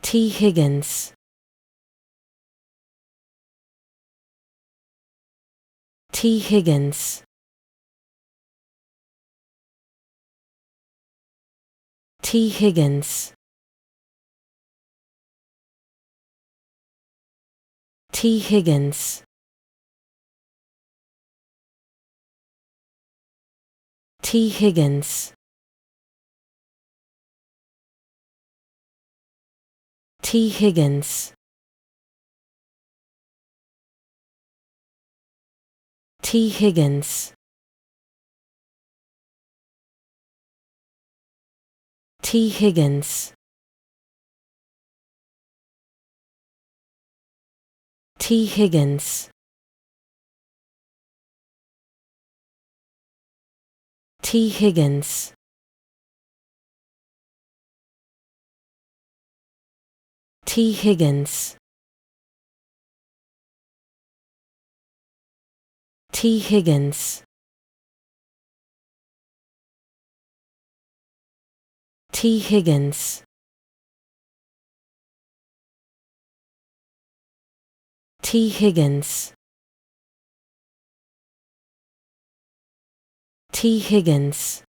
Tee Higgins. Tee Higgins. Tee Higgins. Tee Higgins. Tee Higgins. Tee Higgins. Tee Higgins. Tee Higgins. Tee Higgins. Tee Higgins. Tee Higgins. Tee Higgins. Tee Higgins. Tee Higgins. Tee Higgins.